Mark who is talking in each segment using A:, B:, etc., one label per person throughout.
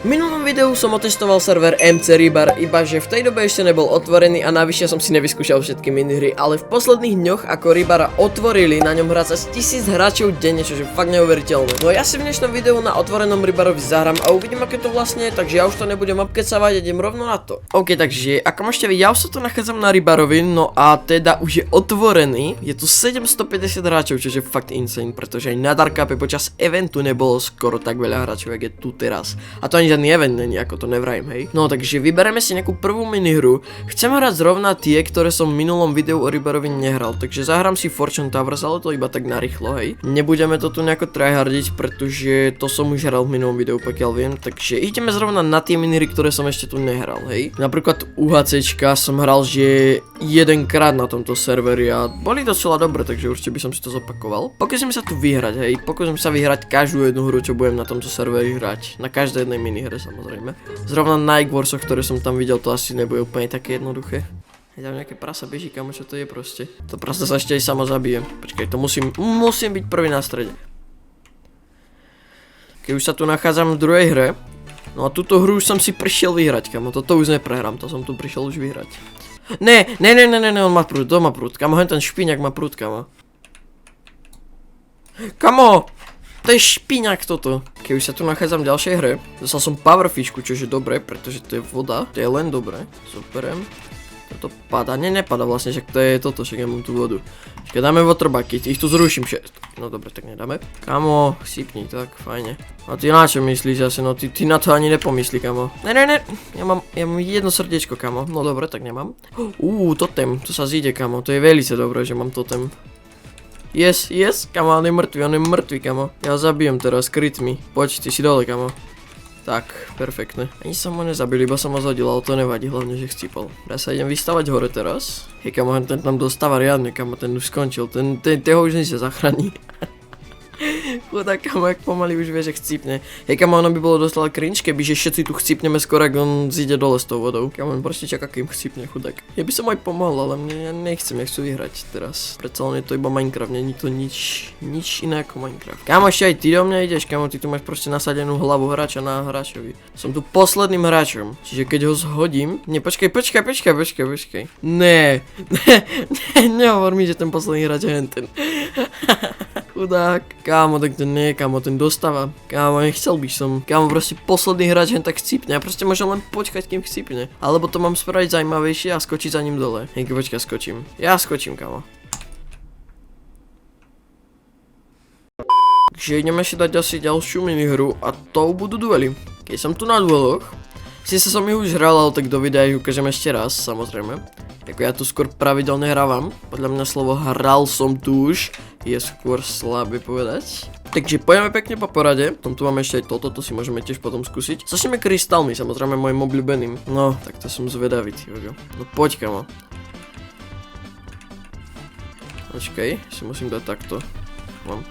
A: V minulom videu som otestoval server MC Rebar, iba že v tej dobe ešte nebol otvorený a navyše som si nevyskúšal všetky minihry, ale v posledných dňoch ako Rebara otvorili, na ňom hrá sa 1000 hráčov denne, čo je fakt neuveriteľné. No ja si v dnešnom videu na otvorenom Rebarovi zahrám a uvidím aké to vlastne je, takže ja už to nebudem obkecavať, idem rovno na to. OK, takže ako môžete vidieť, ja už sa tu nachádzam na Rebarovi, no a teda už je otvorený, je tu 750 hráčov, čo je fakt insane, pretože aj na Darkape počas eventu nebolo skoro tak veľa hráčov, jak je tu teraz. A to ani žiadny event není, ako to nevrajím, hej. No takže vybereme si nejakú prvú minihru. Chcem hrať zrovna tie, ktoré som v minulom videu o Rebarovi nehral, takže zahrám si Fortune Towers, ale to iba tak narýchlo, hej. Nebudeme to tu nejako tryhardiť, pretože to som už hral v minulom videu, pokiaľ viem, takže ideme zrovna na tie minihry, ktoré som ešte tu nehral, hej. Napríklad UHCčka som hral, že jedenkrát na tomto serveri a boli docela dobre, takže určite by som si to zopakoval. Pokúsim sa tu vyhrať, hej. Pokúsim sa vyhrať každú jednu hru, čo budem na tomto serveri hrať. Na každej jednej minihre samozrejme. Zrovna na Egg Warsoch, ktoré som tam videl, to asi nebude úplne také jednoduché. Je tam nejaké prasa beží, kamo, čo to je proste. To prasa sa ešte aj samo zabije. Počkaj, to musím byť prvý na strede. Keď už sa tu nachádzam v druhej hre. No a túto hru už som si prišiel vyhrať, kamo. Toto už neprehrám, to som tu prišiel už vyhrať. Ne, on má prúd, kamo, hen ten špíňak má prúd, kamo. Kamo! To je špíňak toto. Keď už sa tu nachádzam v ďalšej hre, dostal som powerfishku, čo je dobré, pretože to je voda, to je len dobré. Superem. Toto padá, nepadá vlastne, že to je toto, však ja mám tú vodu. Keď dáme water bucket, ich tu zruším všetko. No dobre, tak nedáme. Kamo, sypni, tak, fajne. A ty na čo myslíš asi, no ty na to ani nepomyslí, kamo. Ne, ja mám jedno srdiečko, kamo. No dobre, tak nemám. Totem, to sa zíde, kamo, to je veľmi dobré, že mám totem. Yes, kamo, on je mŕtvy, kamo. Ja ho zabijem teraz, kryt mi. Poď, ty si dole, kamo. Tak, perfektne. Ani som ho nezabil, iba som ho zhodil, ale to nevadí, hlavne, že chcípal. Ja sa idem vystavať hore teraz. Hej, kamo, ten tam dostáva riadne, kamo, ten už skončil, toho už nie sa zachráni. Chudák, kamo, jak pomaly už vie, že chcípne. Hej, kamo, ono by bolo dostala cringe, keby že všetci tu chcípneme skoro, ak on zíde dole s tou vodou. Kamo, on proste čaká, kým chcípne, chudák. Ja by som aj pomohol, ale ja nechcem, ja chcem vyhrať teraz. Predsa len je to iba Minecraft, není to nič iné ako Minecraft. Kamo, ešte aj ty do mňa ideš, kamo, ty tu máš proste nasadenú hlavu hráča na hráčovi. Som tu posledným hráčom, čiže keď ho zhodím, počkaj. Ne, nehovor mi, že ten posledný hráč je ten. Chudák. Kámo, tak to nie, kámo, ten dostáva. Kámo, nechcel by som. Kámo, proste posledný hráč jen tak chcípne. Ja proste môžem len počkať, kým chcípne. Alebo to mám spraviť zaujímavejšie a skočiť za ním dole. Hej, počkaj, skočím. Ja skočím, kámo. Takže ideme si dať asi ďalšiu minihru a to budú duely. Keď som tu na dueloch, síce som ju už hral, ale tak do videa ich ukážem ešte raz, samozrejme. Jako ja tu skôr pravidelne hrávam. Podľa mňa slovo hral som tu už je skôr slabé povedať. Takže poďme pekne po porade. Tom tu máme ešte aj toto, to si môžeme tiež potom skúsiť. Začneme krystálmi, samozrejme môjim obľúbeným. No, tak to som zvedavý, tyjo. No poď, kamo. Počkaj, si musím dať takto. Mám.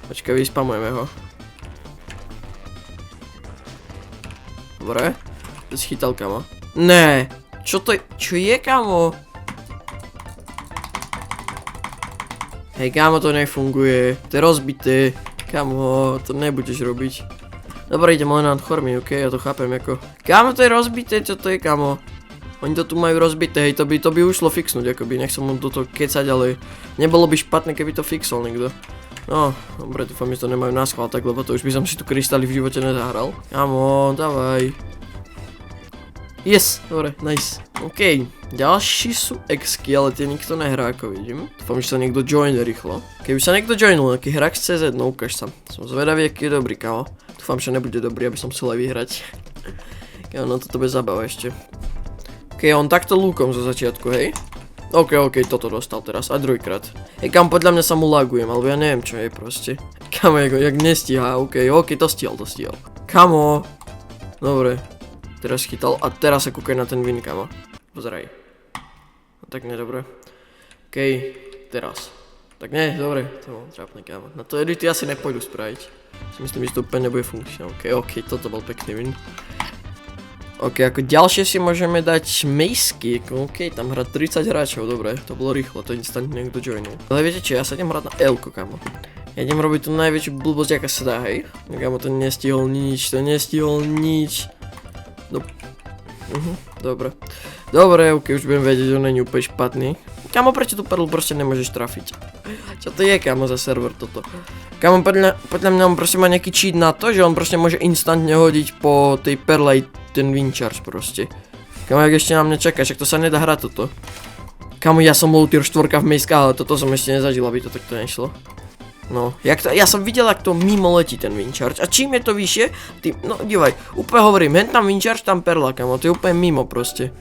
A: Počkaj, vyspamujeme ho. Dobre. To si chytal, kamo. Ne. Čo to je? Čo je, kamo? Hej, kamo, to nefunguje. To je rozbité. Kamo, to nebudeš robiť. Dobre, idem len nad chormi, ok? Ja to chápem, ako. Kamo, to je rozbité, čo to je, kamo? Oni to tu majú rozbité, hej, to by ušlo fixnúť, akoby. Nech som mu toto kecať, ale nebolo by špatné, keby to fixol niekto. No, dobre, dúfam, že to nemajú na schvál tak, lebo to už by som si tu kryštály v živote nezahral. Kamo, davaj. Yes, dobre, nice. OK, ďalší sú exky, ale tie nikto nehrá, ako vidím. Dúfam, že sa niekto joine rýchlo. Keby sa niekto joinul, nejaký hráč CZ, no ukáž sa. Som zvedavý, aký je dobrý, kámo. Dúfam, že nebude dobrý, aby som chcel aj vyhrať. Kámo, no toto bude zabava ešte. OK, on takto lúkom zo začiatku, hej. OK, toto dostal teraz, a druhýkrát. Hej, kam podľa mňa sa mu lagujem, alebo ja neviem, čo je proste. Kamo, jak nestíha, OK, to stihol. Kamo. Dobre. Teraz chytal a teraz sa kúkaj na ten win, kamo. Pozeraj. No tak nedobre. OK, teraz. Tak nie, dobre, to bol trápne, kamo. Na to edity asi nepôjdu spraviť. Si myslím, že to úplne nebude funkčné. OK, toto bol pekný win. OK, ako ďalšie si môžeme dať Mejsky, OK, tam hrá 30 hráčov, dobre, to bolo rýchlo, to instantne niekto joinul. Ale viete čo, ja sa idem hrať na L-ko, kamo. Ja idem robiť tú najväčšiu blbosť, aká sa dá, hej. Kamo, to nestihol nič. No. Dobre. Dobre, ok, už budem vedieť, že on není úplne špatný. Kamo, prečo tú perlu proste nemôžeš trafiť? Čo to je, kamo, za server toto? Kamo, podľa mňa on proste má nejaký cheat na to, že on proste môže instantne hodiť po tej perle aj ten wincharge proste. Kamo, jak ešte na mňa čaká, však to sa nedá hrať toto. Kamo, ja som bol tier 4 v mejskách, ale toto som ešte nezažil, aby to takto nešlo. No, ja som videl, ak to mimo letí ten wincharge. A čím je to vyššie, tým, no divaj, úplne hovorím, hen tam wincharge, tam perla, kamo, to je úplne mimo proste.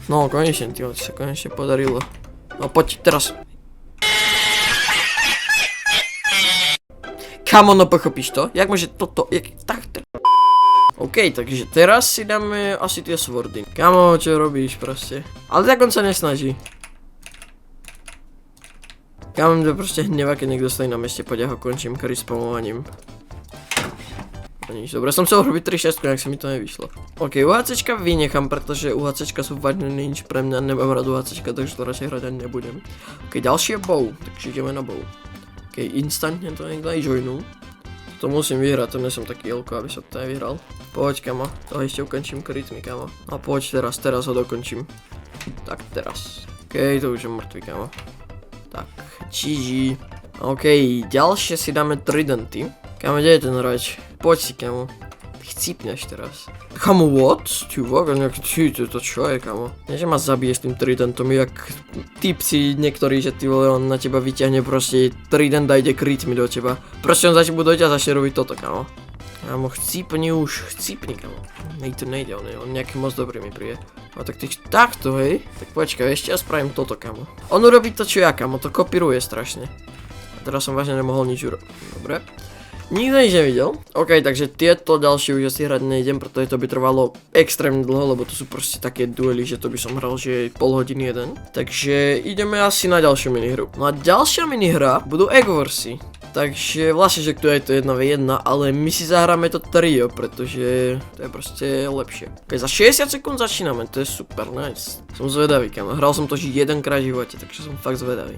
A: No, konečne, to sa konečne podarilo. No, poď, teraz. Kamo, no pochopíš to? Jak môže toto, tak. OK, takže teraz si dáme asi tie swordy. Kamo, čo robíš proste? Ale tak on sa nesnaží. Kamo, mňa proste hneva, keď niekto stojí na meste, poď ja ho končím curry spamovaním. No nič, dobre, som chcel robiť 3-6, ak sa mi to nevyšlo. OK, UHCčka vynechám, pretože UHCčka sú vážne nič pre mňa, nemám rád UHCčka, takže to radšej hrať ani nebudem. OK, ďalšie je bow, takže ideme na bow. OK, instantne to niekto aj joinul. To musím vyhrať, to nie som taký jelko, aby som to aj vyhral. Poď, kamo, to ešte ukončím krytmi, kamo. A poď teraz ho dokončím. Tak, teraz. OK, to už je mŕtvy, kamo. Tak, GG. OK, ďalšie si dáme tridenty. Kamo, kde je ten hráč? Poď si, kamo. Chcípneš teraz. Kamo, what? Ty vôbec, to čo je, kamo? Nie, že ma zabije s tým tridentom, jak typci niektorí, že ty vole, on na teba vyťahne proste trident a ide krytmi do teba. Proste on začne dojť a začne robiť toto, kamo. Kamo, chcípni, kamo. To nejde, on nejaký moc dobrý mi príde. A tak ty takto, hej? Tak počkaj, ešte ja spravím toto, kamo. On urobí to, čo ja, kamo, to kopíruje strašne. A teraz som vážne nemohol nič urobiť. Dobre. Nikto nič nevidel. OK, takže tieto ďalšie už asi hrať nejdem, pretože to by trvalo extrémne dlho, lebo to sú proste také duely, že to by som hral, že pol hodiny jeden. Takže ideme asi na ďalšiu minihru. No a ďalšia minihra budú Egg Warsy. Takže vlastne, že tu je to 1v1, ale my si zahráme to trio, pretože to je proste lepšie. Ok, za 60 sekúnd začíname, to je super, nice. Som zvedavý, kamo, hral som to jedenkrát v živote, takže som fakt zvedavý.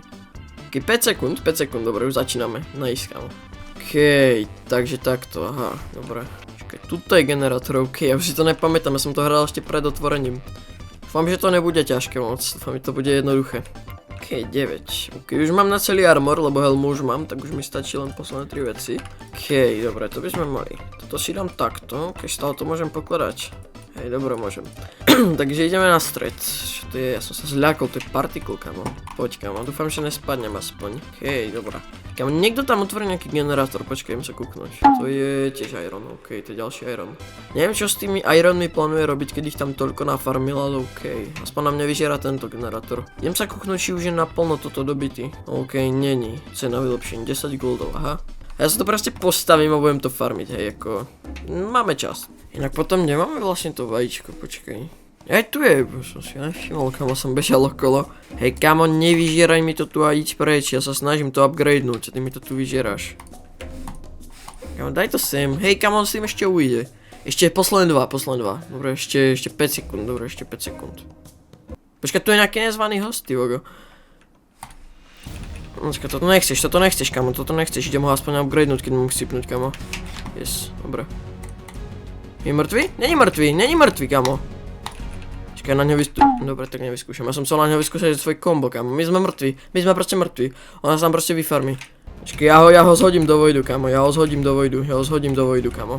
A: Ok, 5 sekúnd, dobre, už začíname, nice, kamo. Ok, takže takto, aha, dobre. Čakaj, tuto je generátor, ok, ja už si to nepamätám, ja som to hral ešte pred otvorením. Dúfam, že to nebude ťažké moc, dúfam, že to bude jednoduché. Ok, 9. Ok, už mám na celý armor, lebo helmu už mám, tak už mi stačí len posledné 3 veci. Ok, dobre, to by sme mali. Toto si dám takto, keď stále to môžem pokladať. Hej, dobre, môžem. Takže ideme na stred. Čo to je? Ja som sa zľakol, to je particle, kamo. Poď, kamo, dúfam, že nespadnem aspoň. Ok, dobrá. Kamo, niekto tam otvorí nejaký generátor, počkaj, idem sa kúknuť. To je tiež iron, ok, to je ďalší iron. Neviem, čo s tými ironmi plánuje robiť, keď ich tam toľko nafarmil, ale ok. Aspoň na mňa vyžiera tento generátor. Idem sa kúknuť, či už je naplno toto dobity. Ok, není. Cena vylepšení, 10 goldov, aha. Ja sa to proste postavím a budem to farmiť, hej, ako... Máme čas. Inak potom nemáme vlastne to vajíčko, počkaj. Aj tu je, som si nevšimol, kamo som bežal okolo. Hej, kamo, nevyžieraj mi to tu a íď preč, ja sa snažím to upgradenúť, a ty mi to tu vyžieráš. Kamo, daj to sem, hej, kamo, on s tým ešte ujde. Ešte posledné dva. Dobre, ešte 5 sekúnd, dobre, ešte 5 sekúnd. Počkaj, tu je nejaký nezvaný host, ty vogo. Počkaj, toto nechceš, kamo, toto nechceš, idem ho aspoň upgradenúť, keď mu chcípnuť, kamo. Yes, dobre. Je mŕtvy? Není mŕtvy, kamo. Čakaj, na ňo dobre, tak nevyskúšam, ja som chcel na ňo vyskúšať svoj kombo, kamo. My sme proste mŕtvi. Ona sa tam proste vyfarmi. Čakaj, ja ho zhodím do vojdu, kamo, ja ho zhodím do vojdu, kamo.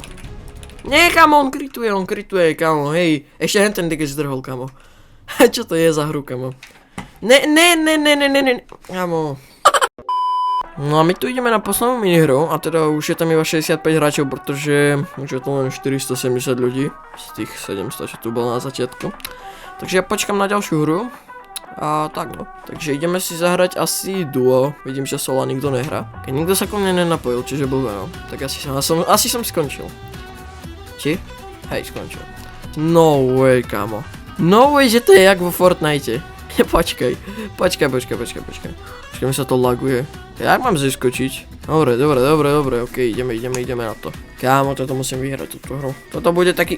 A: Nie, kamo, on krituje, kamo, hej. Ešte henten keď zdrhol, kamo. Čo to je za hru, kamo? Ne, kamo. No a my tu ideme na poslednú minihru a teda už je tam iba 65 hráčov, pretože už je to len 470 ľudí z tých 700, čo tu bol na začiatku. Takže ja počkam na ďalšiu hru a tak no. Takže ideme si zahrať asi duo, vidím, že Sola nikto nehrá. Keď nikto sa ku mne nenapojil, čiže blbé no. Tak asi som skončil. Či? Hej, skončil. No way, kamo. No way, že to je jak vo Fortnite. Počkaj, mi sa to laguje. Jak mám zeskočiť? Dobre, ok, ideme na to. Kámo, toto musím vyhrať, túto hru. Toto bude taký...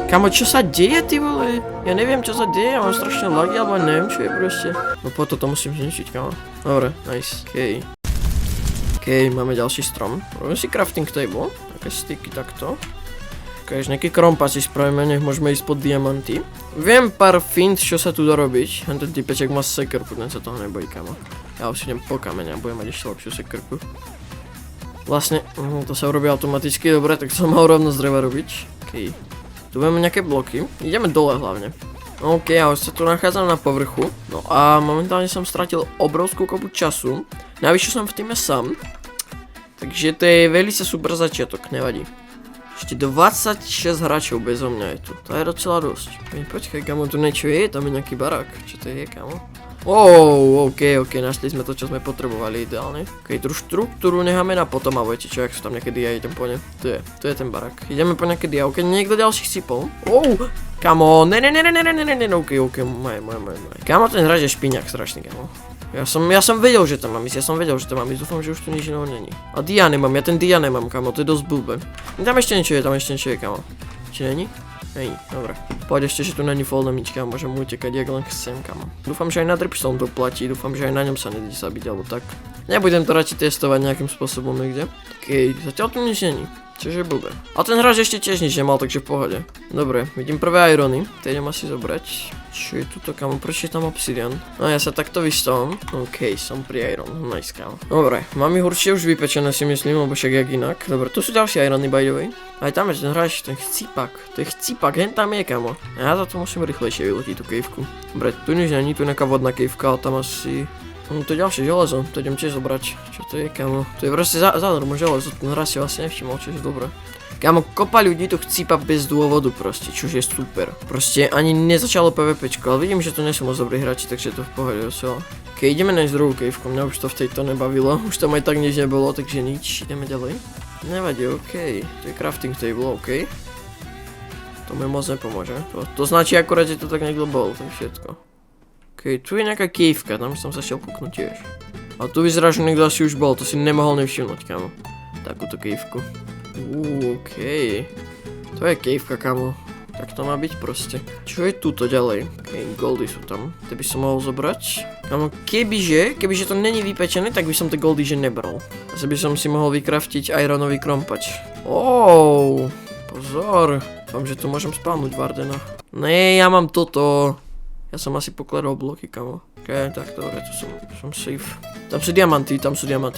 A: Kámo, čo sa deje, ty vole? Ja neviem, čo sa deje, ja mám strašne lagy, alebo neviem, čo je proste. No po toto musím zničiť, kámo. Dobre, nice, ok, máme ďalší strom. Robím si crafting table, také sticky takto. Počkaj, nejaký krompáč si spravíme, nech môžeme ísť pod diamanty. Viem pár fint, čo sa tu dá robiť. Ten typeček má sekerku, ten sa toho nebojí, kamo. Ja už idem po kameň a budem mať ešte lepšiu sekerku. Vlastne, to sa urobí automaticky, dobre, tak som mal rovno z dreva robiť. Okej. Tu máme nejaké bloky, ideme dole hlavne. OK, ja už sa tu nachádzam na povrchu. No a momentálne som stratil obrovskú kopu času. Navyše som v týme sám. Takže to je veľmi super začiatok, nevadí. Ešte 26 hráčov bezo mňa je tu. To je docela dosť. Počkaj, kamo, tu niečo je? Tam je nejaký barák. Čo to je, kamo? OK, našli sme to, čo sme potrebovali ideálne. OK, tú štruktúru necháme na potom a viete čo, ak sú tam nejaké dia, idem po ne. Tu je ten barák. Ideme po nejaké dia, OK, niekto ďalší sypol. Kamo, ne, OK, moje. Kamo, ten hráč je špíňak strašný, kamo. Ja som vedel, že tam mám ísť, dúfam, že už tu nič iného není. A dia nemám, ja ten dia nemám, kamo, to je dosť blbé. Tam ešte niečo je, kamo. Či není? Není, dobre. Poď ešte, že tu není full damage, kamo, môžem utekať, jak len chcem, kamo. Dúfam, že aj na dripstone to platí, dúfam, že aj na ňom sa nedí zabiť, alebo tak. Nebudem to radšej testovať nejakým spôsobom niekde. OK, zatiaľ tu nič není. Čože blbé. A ten hráč ešte tiež nič nemal, takže v pohode. Dobre, vidím prvé irony. To idem asi zobrať. Čo je tuto, kamo? Prečo je tam obsidian? No ja sa takto vystavom. OK, som pri iron. Nice, kamo. Dobre, mám ich určite už vypečené, si myslím, lebo však jak inak. Dobre, tu sú ďalšie irony, by the way. Aj tam je ten hráč, ten chcípak. To je chcípak, hen tam je, kamo. Ja za to musím rýchlejšie vylotiť tú kejvku. Dobre, tu nič není, tu nejaká vodná kejvka, ale tam asi... to je ďalšie železo, to idem tiež zobrať. Čo to je, kamo? To je proste zadarmo železo, ten hráč si vlastne nevšimol, čo je dobré. Kamo, kopa ľudí to chcípa bez dôvodu proste, čož je super. Proste ani nezačalo PvPčko, ale vidím, že to nie sú moc dobrí hráči, takže to v pohode dosť. Keď ideme nájsť druhú kejvku, mňa už to v tejto nebavilo, už tam aj tak nič nebolo, takže nič, ideme ďalej. Nevadí, OK, to je crafting table, OK. To mi moc nepomôže, to značí akurát, že to tak niekto bol, to je všetko. OK, tu je nejaká kejvka, tam som sa šiel puknúť tiež. A tu vyzerá, že niekto asi už bol, to si nemohol nevšimnúť, kamo. Takúto kejvku. OK. To je kejvka, kamo. Tak to má byť proste. Čo je tuto ďalej? OK, goldy sú tam. To by som mohol zobrať. Kamo, kebyže to není vypečené, tak by som tie goldy že nebral. Asi by som si mohol vykraftiť ironový krompač. Pozor. Dúfam, že tu môžem spávnuť Vardena. Nee, ja mám toto. Ja som asi pokladal bloky, kamo. OK, tak dobre, tu som safe. Tam sú diamanty,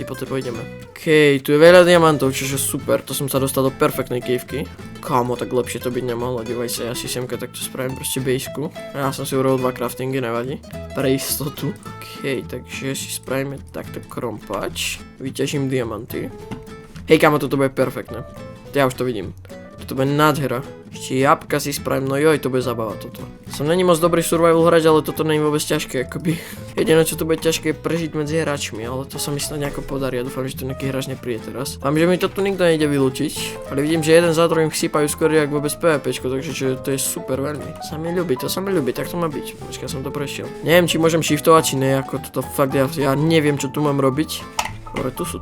A: potem pôjdeme. OK, tu je veľa diamantov, čiže super, to som sa dostal do perfektnej kejvky. Kamo, tak lepšie to byť nemohlo, dívaj sa, ja si semka takto spravím proste baseku. Ja som si urobil 2 craftingy, nevadí. Pre istotu. OK, takže si spravíme takto krompač. Vyťažím diamanty. Hej, kamo, toto bude perfektné. Ja už to vidím. Toto bude nádhera. Ešte jabka si spravím, no joj, to bude zabava toto. Som není moc dobrý survival hráč, ale toto není vôbec ťažké, akoby. Jediné, čo to bude ťažké, je prežiť medzi hráčmi, ale to sa mi snad nejako podarí. Ja dúfam, že to nejaký hráč nepríde teraz. Viem, že mi to tu nikto nejde vylúčiť, ale vidím, že jeden za druhým chýpajú skôr jak vôbec PvPčko, takže to je super veľmi. Sa mi ľúbi, tak to má byť. Počkaj, som to prešiel. Neviem, či môžem shiftovať, či ne, ako toto fakt ja neviem, čo tu mám robiť. Dobre, tu sú.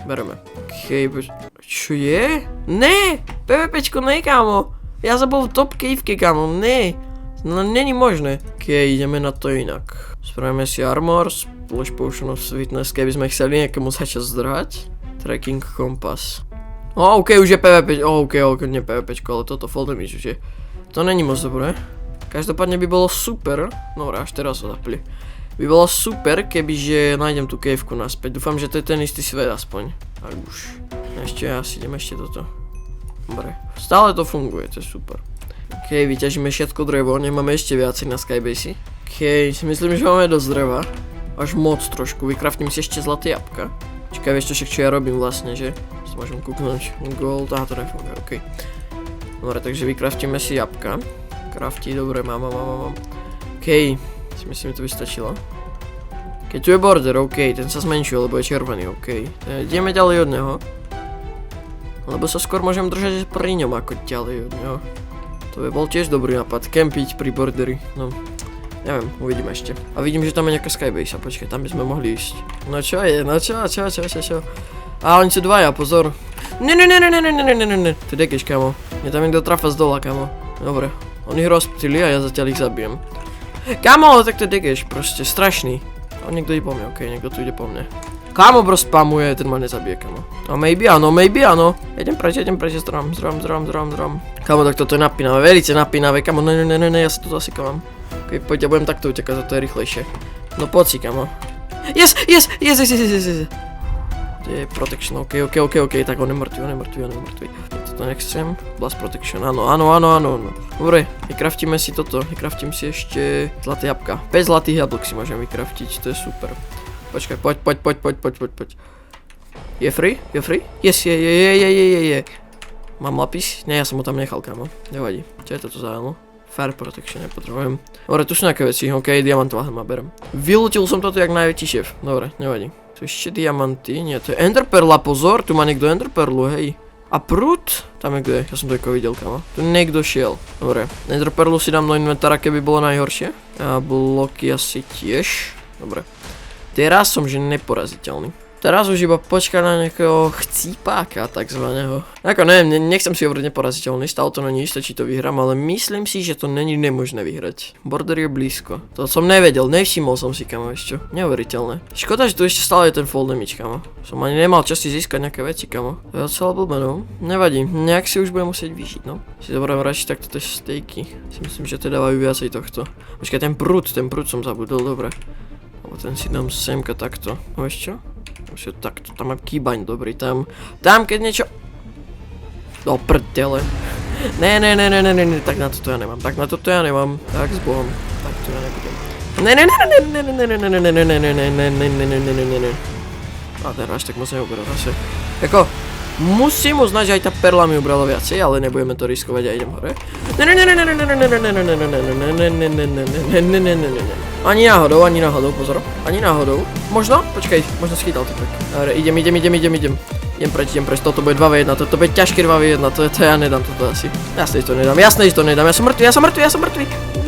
A: Bereme. OK, čo je? Ne! PvPčko, ne, kámo! Ja som bol v top cave'ke, kámo, ne! No, není možné. OK, ideme na to inak. Spravíme si armor, splash potion of sweetness, keby sme chceli niekomu začať zdrhať. Tracking compass. OK, už je PvP, OK, nie PvPčko, ale toto full damage už je. To není moc dobré. Každopádne by bolo super, no až teraz sa zapli. By bolo super, kebyže nájdem tú cave'ku naspäť. Dúfam, že to je ten istý svet aspoň. Ak už. Ešte idem ešte toto. Dobre. Stále to funguje, to je super. OK, vyťažíme všetko drevo, nemáme ešte viacej na skybase. OK, si myslím, že máme dosť dreva. Až moc trošku, vykraftím si ešte zlaté jabka. Čakaj, vieš čo ja robím vlastne, že? Si môžem kúknúť gold, to nefunguje, OK. Dobre, takže vykraftíme si jabka. Crafty, dobre, mám. OK. Si myslím, že to by stačilo. Keď tu je border, OK, ten sa zmenšil, lebo je červený, OK. Ideme ďalej od neho. Lebo sa skôr môžem držať pri ňom ako ďalej od neho. To by bol tiež dobrý nápad, campiť pri borderi, no. Neviem, uvidíme ešte. A vidím, že tam je nejaká skybase, počkaj, tam by sme mohli ísť. No čo je, čo? A oni sú dvaja, pozor. Ne. Ty dekeš, kamo. Mne tam niekto trafa z dola, kamo. Dobre, oni ich rozptýli a ja zatiaľ ich zabijem. Kamo, ale tak to dekeš, proste strašný. A niekto ide po mne, OK, niekto tu ide po mne. Kámo, bro, spamuje, ten ma nezabije, kámo. No maybe áno. Idem preč, zdrom. Kámo, tak toto je napínavé, velice napínavé, kámo, ne, ja sa tu zasykávam. Ok, poď, ja budem takto utekať, za to je rýchlejšie. No poď si, kámo. Yes. Kde je protection, ok, tak on je mŕtvý. Toto nechcem, blast protection, áno. Dobre, vykraftíme si toto, vykraftím si ešte zlaté jabka. 5 zlatých jablok si môžem vykraftiť, to je super. Počkaj, poď. Je free? Yes, je. Mám lapis? Nie, ja som ho tam nechal, kámo. Nevadí. Čo je toto za ammo? Fire protection nepotrebujem. Dobre, tu sú nejaké veci, ok, diamantová hma berem. Vylútil som toto jak najväčší šéf. Dobre, nevadí. Tu ešte diamanty, nie, to je enderperla, pozor, tu má niekto enderperlu, hej. A prút? Tam je kde, ja som to ako videl, kámo. Tu niekto šiel. Dobre, enderperlu si dám do inventára, keby bolo najhoršie. A bloky asi tiež. Dobre. Teraz som že neporaziteľný. Teraz už iba počkať na nejakého chcípáka takzvaného. Ako neviem, nechcem si hovoriť neporaziteľný, stále to není isté, či to vyhrám, ale myslím si, že to není nemožné vyhrať. Border je blízko. To som nevedel, nevšimol som si, kamo, ešte. Neuveriteľné. Škoda, že tu ešte stále je ten fall damage, kamo. Som ani nemal čas si získať nejaké veci, kamo. To je celé blbé, no. Nevadí, nejak si už budem musieť vyžiť, no. Si zoberiem radšej takto tie stejky. Si myslím, že teda dávajú viacej tohto. Počkaj, ten prúd som zabudol, dobre. Lebo ten si dám semka takto. No vieš čo? Takto, tam mám kýbaň, dobrý, tam keď niečo... Do prdele. Ne, tak na toto ja nemám, tak s Bohom, tak to ja nebudem. Ne. A ten až tak moc neuberal zase. Jako, musím uznať, že aj tá perla mi ubrala viacej, ale nebudeme to riskovať a idem hore. Ani náhodou, pozor. Ani náhodou. Možno? Počkej, možno schytal to tak. Dobre, idem. Idem preč, toto bude 2v1, toto bude ťažké 2v1, to ja nedám toto asi. Jasne, že to nedám, ja som mŕtvy.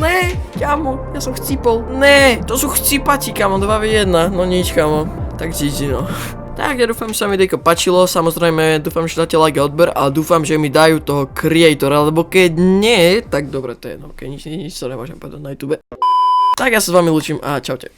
A: Ne, kámo, ja som chcípol. Ne, to sú chcípači, kámo, 2v1, no nič, kámo. Tak GG, no. Tak, ja dúfam, že sa mi dejko páčilo, samozrejme, dúfam, že dáte like a odber a dúfam, že mi dajú toho creatora, lebo keď nie, tak dobre, to je jedno, nič to nemôžem povedať na YouTube. Tak ja sa s vami lúčim a čaute.